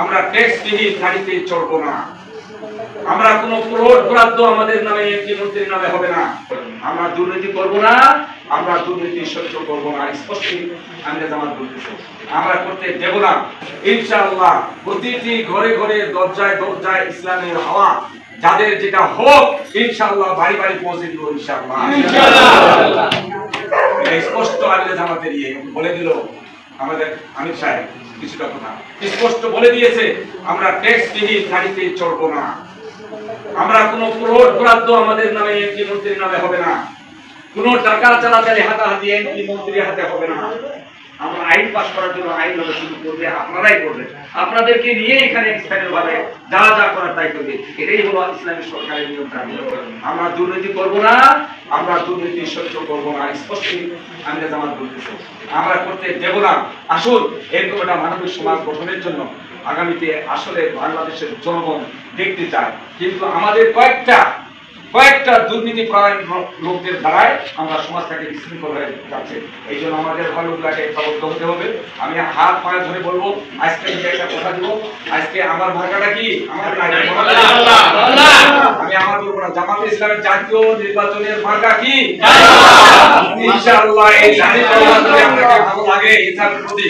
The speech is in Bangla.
আমরা ট্যাক্সবিহীন গাড়িতে চড়বো না। আমরা কোনো প্লট বরাদ্দ আমাদের নামে এমপি মন্ত্রীর নামে হবে না। আমরা দুর্নীতি করব না, আমরা দুর্নীতি সহ্য করব না। স্পষ্ট আমি জামাত বলতেছি, আমরা করতে দেব না। ইনশাআল্লাহ প্রতিটি ঘরে ঘরে দরজায় দরজায় ইসলামের হাওয়া যাদের যেটা হোক ইনশাআল্লাহ বাড়ি বাড়ি পৌঁছে দিব ইনশাআল্লাহ। স্পষ্ট আমি জামাতের বলে দিল আমাদের আমির সাহেব কিছুটা কথা স্পষ্ট বলে দিয়েছে, আমরা ট্যাক্সবিহীন গাড়িতে চড়বো না। আমরা কোনো প্লট বরাদ্দ আমাদের নামে এমপি মন্ত্রীর নামে হবে না। কোনো টাকা চালাচালি হাতাহাতি এমপি মন্ত্রীর হাতে হবে না। আমরা আইন পাস করার জন্য আইন হবে শুরু করবে, আপনারাই করবেন। আপনাদেরকে নিয়ে এখানে স্থানীয় ভাবে যা যা করার তাই করবে। এটাই হলো ইসলামী সরকারের নিয়ম। আমরা দুর্নীতি করব না, আমরা দুর্নীতি সহ্য করব না। স্পষ্ট আমি জামাত বলতেছি, আমরা করতে দেব না। আসুন এরকম একটা মানবিক সমাজ গঠনের জন্য আগামীতে আসলে বাংলাদেশের জনগণ দেখতে চায়, কিন্তু আমাদের কয়েকটা দুর্নীতি পরায়ণ লোকদের দ্বারাই আমরা সমাজটাকে বিশৃঙ্খল হয়ে যাচ্ছে। এই জন্য আমাদের ভালোগুলাকে প্রবদ্ধ হতে হবে। আমি হাত পায়ে ধরে বলবো, আজকে একটা কথা দিব, আজকে আমার মার্কাটা কি আমি আমার বলবো না, জামাতে ইসলামের জাতীয় নির্বাচনের মার্কা কি ইনশাআল্লাহ। এই জাতীয় ভালো লাগে ইসলামের প্রতি